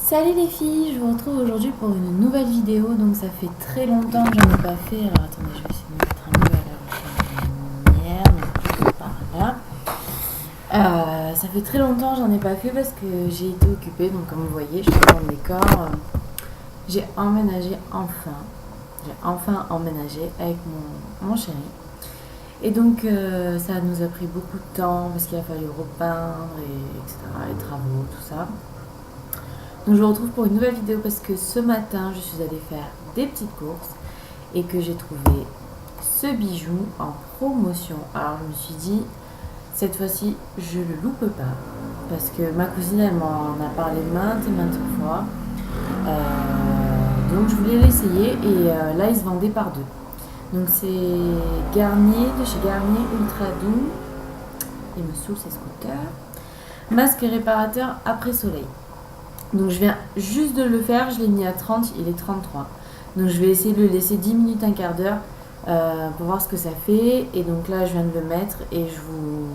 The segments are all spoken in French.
Salut les filles, je vous retrouve aujourd'hui pour une nouvelle vidéo. Donc ça fait très longtemps que j'en ai pas fait. Alors attendez, je vais essayer de me mettre un peu à la lumière. Par là. Ça fait très longtemps que j'en ai pas fait parce que j'ai été occupée. Donc comme vous voyez, je suis dans le décor. J'ai emménagé enfin. J'ai enfin emménagé avec mon chéri. Et donc ça nous a pris beaucoup de temps parce qu'il a fallu repeindre, etc. Les travaux, tout ça. Donc je vous retrouve pour une nouvelle vidéo parce que ce matin je suis allée faire des petites courses et que j'ai trouvé ce bijou en promotion. Alors je me suis dit, cette fois-ci je le loupe pas parce que ma cousine elle m'en a parlé maintes et maintes fois. Donc je voulais l'essayer et là il se vendait par deux. Donc c'est Garnier, de chez Garnier Ultra Doux. Il me saoule ces scooters. Masque réparateur après soleil. Donc je viens juste de le faire, je l'ai mis à 30, il est 33. Donc je vais essayer de le laisser 10 minutes, un quart d'heure pour voir ce que ça fait. Et donc là je viens de le mettre et je vous...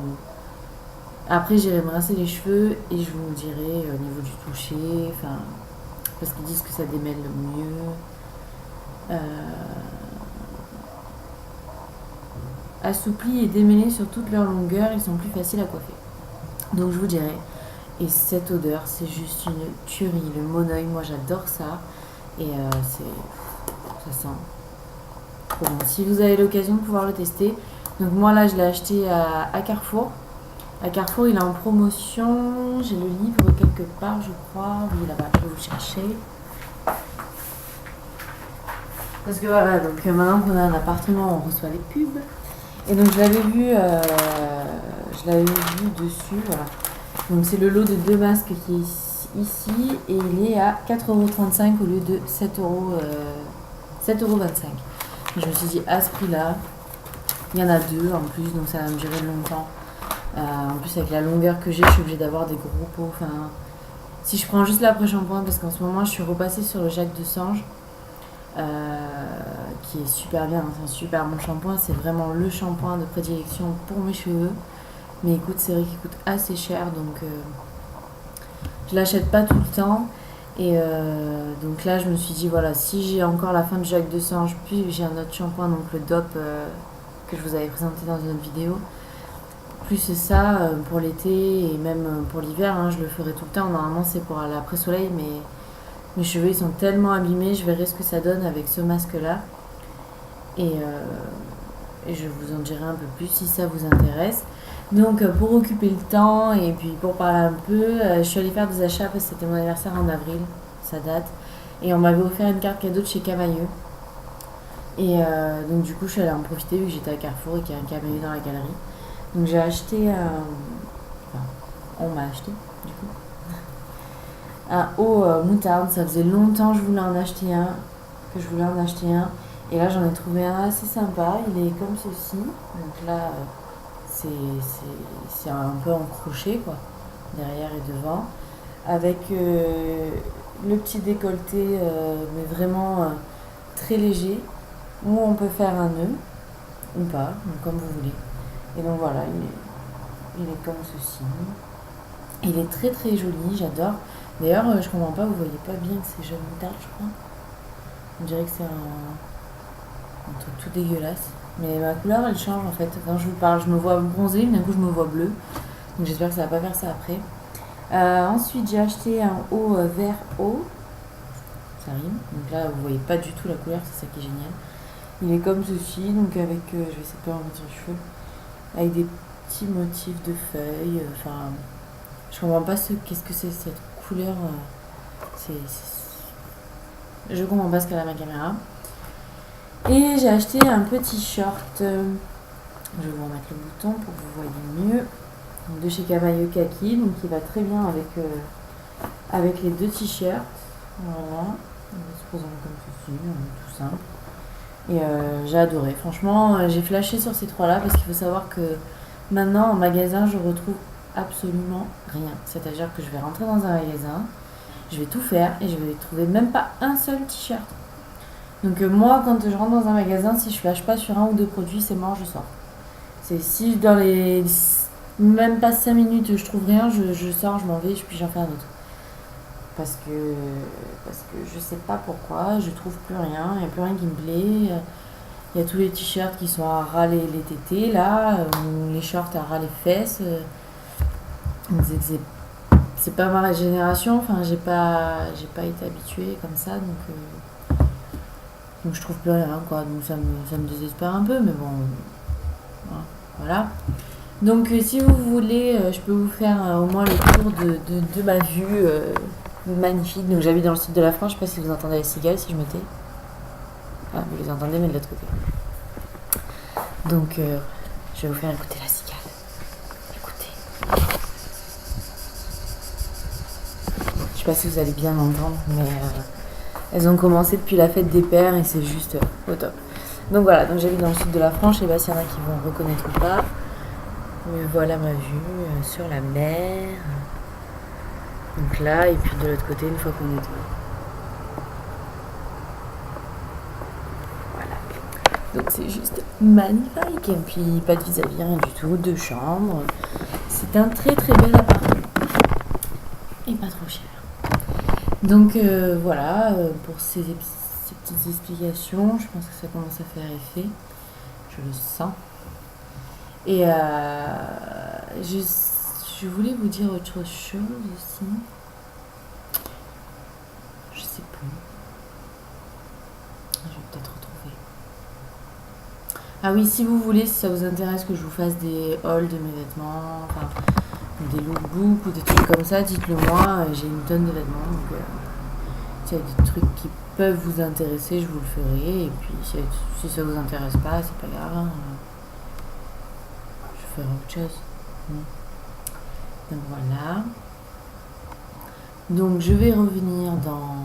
Après j'irai me rincer les cheveux et je vous dirai au niveau du toucher, enfin... Parce qu'ils disent que ça démêle mieux. Assouplis et démêlés sur toute leur longueur, ils sont plus faciles à coiffer. Donc je vous dirai. Et cette odeur, c'est juste une tuerie. Le monoeil, moi j'adore ça. Et ça sent trop bon. Si vous avez l'occasion de pouvoir le tester. Donc moi là, je l'ai acheté à Carrefour. À Carrefour, il est en promotion. J'ai le livre quelque part, je crois. Oui, là-bas, je vais vous chercher. Parce que voilà, donc maintenant qu'on a un appartement, on reçoit les pubs. Et donc je l'avais vu dessus, voilà. Donc c'est le lot de deux masques qui est ici et il est à 4,35€ au lieu de 7,25€. Je me suis dit à ce prix-là, il y en a deux en plus, donc ça va me durer longtemps. En plus avec la longueur que j'ai, je suis obligée d'avoir des gros pots. Enfin, si je prends juste l'après-shampoing, parce qu'en ce moment je suis repassée sur le Jacques de Sange, qui est super bien, c'est un super bon shampoing, c'est vraiment le shampoing de prédilection pour mes cheveux. Mais écoute, c'est vrai qu'il coûte assez cher, donc je l'achète pas tout le temps. Et donc là, je me suis dit, voilà, si j'ai encore la fin de Jacques de Sange, puis j'ai un autre shampoing, donc le DOP que je vous avais présenté dans une autre vidéo, plus ça pour l'été et même pour l'hiver, hein, je le ferai tout le temps. Normalement, c'est pour l'après-soleil, mais mes cheveux ils sont tellement abîmés, je verrai ce que ça donne avec ce masque-là. Et je vous en dirai un peu plus si ça vous intéresse. Donc pour occuper le temps et puis pour parler un peu, je suis allée faire des achats parce que c'était mon anniversaire en avril, ça date. Et on m'avait offert une carte cadeau de chez Camailleux. Et donc du coup je suis allée en profiter vu que j'étais à Carrefour et qu'il y a un Camailleux dans la galerie. Donc j'ai acheté, enfin on m'a acheté du coup, un haut moutarde. Ça faisait longtemps que je voulais en acheter un. Et là j'en ai trouvé un assez sympa, il est comme ceci. Donc là... c'est un peu en crochet quoi, derrière et devant, avec le petit décolleté mais vraiment très léger, où on peut faire un nœud ou pas, donc comme vous voulez. Et donc voilà, il est comme ceci. Il est très très joli, j'adore. D'ailleurs je comprends pas, vous voyez pas bien que c'est jaune moutarde, je crois. On dirait que c'est un truc tout dégueulasse. Mais ma couleur elle change en fait. Quand je vous parle, je me vois bronzée, mais d'un coup je me vois bleue. Donc j'espère que ça va pas faire ça après. Ensuite j'ai acheté un haut vert haut. Ça rime. Donc là vous voyez pas du tout la couleur, c'est ça qui est génial. Il est comme ceci, donc avec, je vais essayer de pas en mettre sur les cheveux, avec des petits motifs de feuilles. Enfin, je comprends pas qu'est-ce que c'est cette couleur. Je comprends pas ce qu'elle a ma caméra. Et j'ai acheté un petit short, je vais vous remettre le bouton pour que vous voyez mieux, donc de chez Camailleux Kaki, donc qui va très bien avec les deux t-shirts. Voilà, on va se présenter comme ceci, tout simple. Et j'ai adoré, franchement j'ai flashé sur ces trois là parce qu'il faut savoir que maintenant en magasin je retrouve absolument rien. C'est-à-dire que je vais rentrer dans un magasin, je vais tout faire et je vais trouver même pas un seul t-shirt. Donc moi, quand je rentre dans un magasin, si je flash pas sur un ou deux produits, c'est mort, je sors. C'est si dans même pas 5 minutes, je trouve rien, je sors, je m'en vais, puis j'en fais un autre. parce que je sais pas pourquoi, je trouve plus rien, il n'y a plus rien qui me plaît. Il y a tous les t-shirts qui sont à ras les tétés là, ou les shorts à ras les fesses. On disait que c'est pas ma génération, enfin j'ai pas été habituée comme ça, donc je trouve plus rien quoi, donc ça me désespère un peu, mais bon, voilà. Donc si vous voulez, je peux vous faire au moins le tour de ma vue magnifique. Donc j'habite dans le sud de la France, je sais pas si vous entendez les cigales si je me tais. Ah, vous les entendez mais de l'autre côté. Donc je vais vous faire écouter la cigale. Écoutez. Je sais pas si vous allez bien l'entendre, mais elles ont commencé depuis la fête des pères et c'est juste au top. Donc voilà, donc j'habite dans le sud de la France, je sais pas s'il y en a qui vont reconnaître ou pas. Mais voilà ma vue sur la mer. Donc là, et puis de l'autre côté, une fois qu'on est devant. Voilà. Donc c'est juste magnifique. Et puis pas de vis-à-vis, rien du tout, 2 chambres. C'est un très très bel appartement. Et pas trop cher. Donc voilà, pour ces petites explications, je pense que ça commence à faire effet. Je le sens. Et je voulais vous dire autre chose aussi. Je sais plus. Je vais peut-être retrouver. Ah oui, si vous voulez, si ça vous intéresse que je vous fasse des hauls de mes vêtements, enfin des lookbooks ou des trucs comme ça, dites-le moi. J'ai une tonne de vêtements, donc s'il y a des trucs qui peuvent vous intéresser, je vous le ferai. Et puis si ça vous intéresse pas, c'est pas grave. Je ferai autre chose. Donc voilà. Donc je vais revenir dans...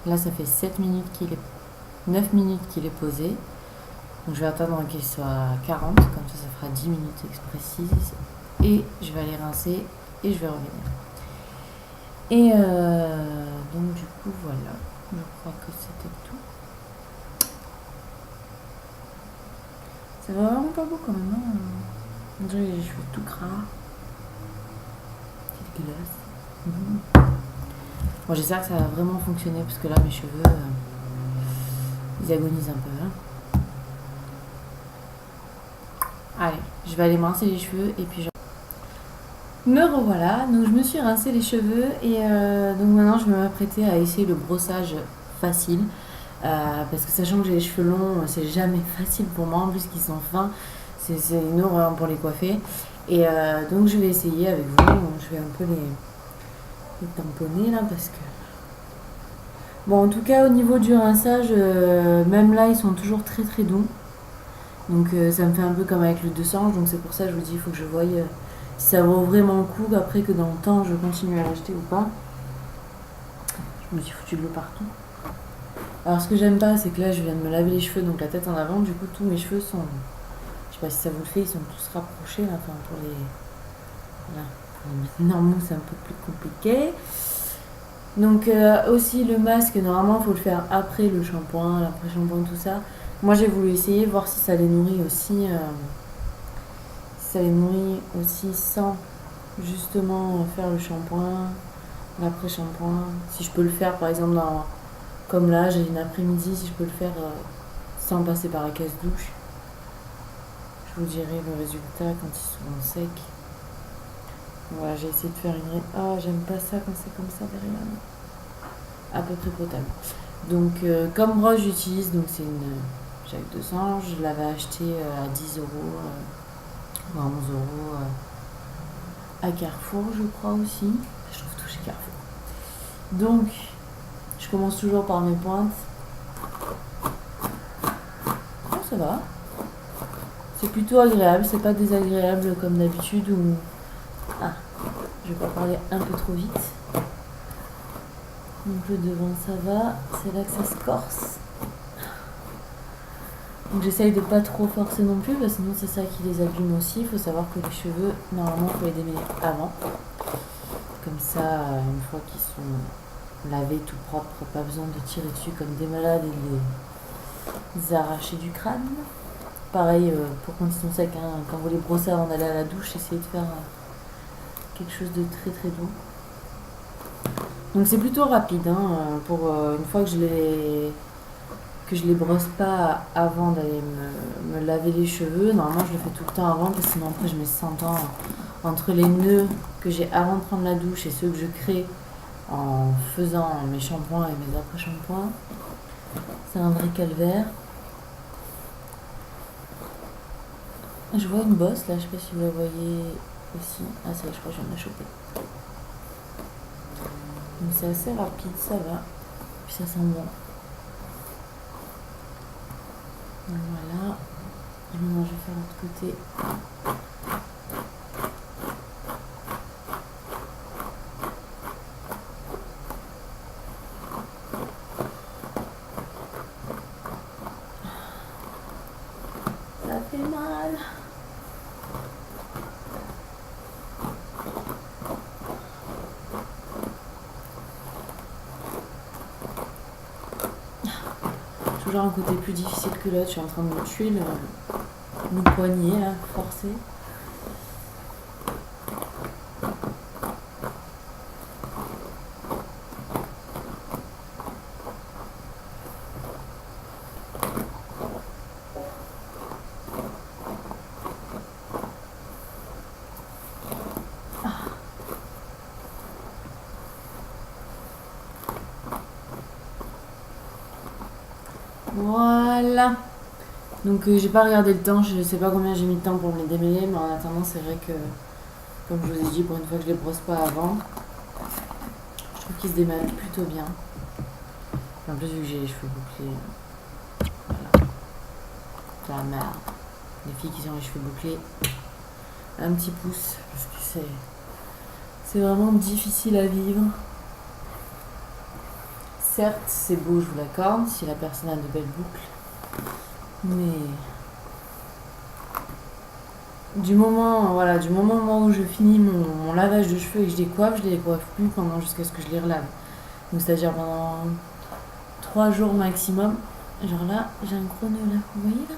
Là ça fait 7 minutes 9 minutes qu'il est posé. Donc je vais attendre qu'il soit 40, comme ça fera 10 minutes précises. Et je vais aller rincer et je vais revenir. Et donc du coup voilà. Je crois que c'était tout. Ça va vraiment pas beau quand même. Hein, on dirait les cheveux tout gras. Petite glace. Bon, j'espère que ça va vraiment fonctionner parce que là mes cheveux ils agonisent un peu. Hein. Allez, je vais aller me rincer les cheveux et puis me revoilà. Donc je me suis rincé les cheveux et donc maintenant je vais m'apprêter à essayer le brossage facile. Parce que sachant que j'ai les cheveux longs, c'est jamais facile pour moi. En plus qu'ils sont fins, c'est une horreur pour les coiffer. Et donc je vais essayer avec vous. Je vais un peu les tamponner là parce que... Bon, en tout cas au niveau du rinçage, même là ils sont toujours très très doux. Donc ça me fait un peu comme avec le 200. Donc c'est pour ça que je vous dis, il faut que je voie si ça vaut vraiment le coup. Après que dans le temps je continue à l'acheter ou pas. Je me suis foutu de l'eau partout. Alors ce que j'aime pas, c'est que là je viens de me laver les cheveux, donc la tête en avant, du coup tous mes cheveux sont... Je sais pas si ça vous le fait, ils sont tous rapprochés là, enfin pour les... Voilà. Pour les mettre normaux c'est un peu plus compliqué. Donc aussi le masque, normalement il faut le faire après le shampoing, l'après-shampoing, tout ça. Moi j'ai voulu essayer, voir si ça les nourrit aussi. Si ça les nourrit aussi sans justement faire le shampoing, l'après-shampoing. Si je peux le faire par exemple dans... Comme là, j'ai une après-midi, si je peux le faire sans passer par la caisse douche. Je vous dirai le résultat quand ils seront secs. Voilà, j'ai essayé de faire une... Ah, j'aime pas ça quand c'est comme ça derrière. À peu près potable. Donc, comme brosse, j'utilise, donc c'est une Jacques 200. Je l'avais acheté à 10 euros ou à 11 euros à Carrefour, je crois aussi. Je trouve tout chez Carrefour. Donc, je commence toujours par mes pointes. Oh, ça va. C'est plutôt agréable, c'est pas désagréable comme d'habitude où... Ah, je vais pas parler un peu trop vite. Donc le devant ça va, c'est là que ça se corse. Donc j'essaye de pas trop forcer non plus, parce que sinon c'est ça qui les abîme aussi. Il faut savoir que les cheveux, normalement, il faut les démêler avant. Comme ça, une fois qu'ils sont lavés tout propres, pas besoin de tirer dessus comme des malades et de les arracher du crâne. Pareil pour quand ils sont secs, hein, quand vous les brossez avant d'aller à la douche, essayez de faire quelque chose de très très doux. Donc c'est plutôt rapide hein, pour une fois que je les brosse pas avant d'aller me laver les cheveux. Normalement je le fais tout le temps avant parce que sinon après je mets 100 ans entre les nœuds que j'ai avant de prendre la douche et ceux que je crée en faisant mes shampoings et mes après-shampoings. C'est un vrai calvaire. Je vois une bosse là, je sais pas si vous la voyez aussi. Ah ça, je crois que je viens de la choper. Donc c'est assez rapide, ça va. Puis ça sent bon. Donc voilà. Et maintenant je vais faire l'autre côté. Ça fait mal. Toujours un côté plus difficile que l'autre. Je suis en train de me tuer le poignet là, forcé. Voilà. Donc j'ai pas regardé le temps, je sais pas combien j'ai mis de temps pour me les démêler, mais en attendant c'est vrai que, comme je vous ai dit, pour une fois que je les brosse pas avant, je trouve qu'ils se démêlent plutôt bien. En plus vu que j'ai les cheveux bouclés, voilà, c'est la merde. Les filles qui ont les cheveux bouclés, un petit pouce, parce que c'est vraiment difficile à vivre. Certes, c'est beau, je vous l'accorde, si la personne a de belles boucles, mais du moment où je finis mon lavage de cheveux et que je les décoiffe plus pendant jusqu'à ce que je les relave. Donc c'est-à-dire pendant 3 jours maximum. Genre là, j'ai un gros nœud là. Vous voyez là?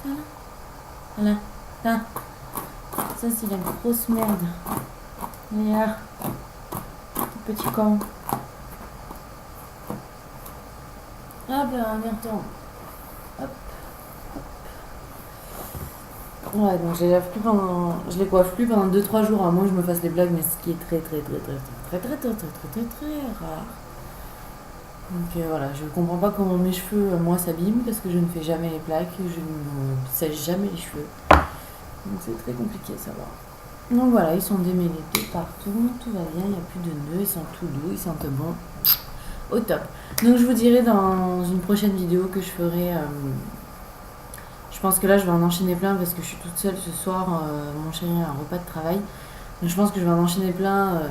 Ça là? Voilà. Là. Ça c'est la grosse merde. Regarde. Petit con. Hop là, on y retourne. Hop. Ouais, donc je les coiffe plus pendant 2-3 jours, à moins que je me fasse les blagues, mais ce qui est très rare. Donc voilà, je comprends pas comment mes cheveux, moi, s'abîment, parce que je ne fais jamais les plaques, je ne sèche jamais les cheveux. Donc c'est très compliqué à savoir. Donc voilà, ils sont démêlés de partout, tout va bien, il n'y a plus de nœuds, ils sont tout doux, ils sentent bon. Au top. Donc je vous dirai dans une prochaine vidéo que je ferai... je pense que là je vais en enchaîner plein parce que je suis toute seule ce soir, mon chéri a un repas de travail. Donc je pense que je vais en enchaîner plein.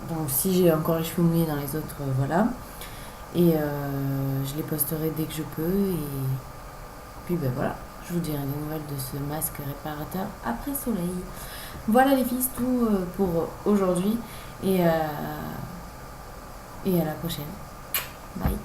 Donc si j'ai encore les cheveux mouillés dans les autres, voilà. Et je les posterai dès que je peux. Et puis ben voilà, je vous dirai des nouvelles de ce masque réparateur après soleil. Voilà les filles, c'est tout pour aujourd'hui. Et à la prochaine. Bye.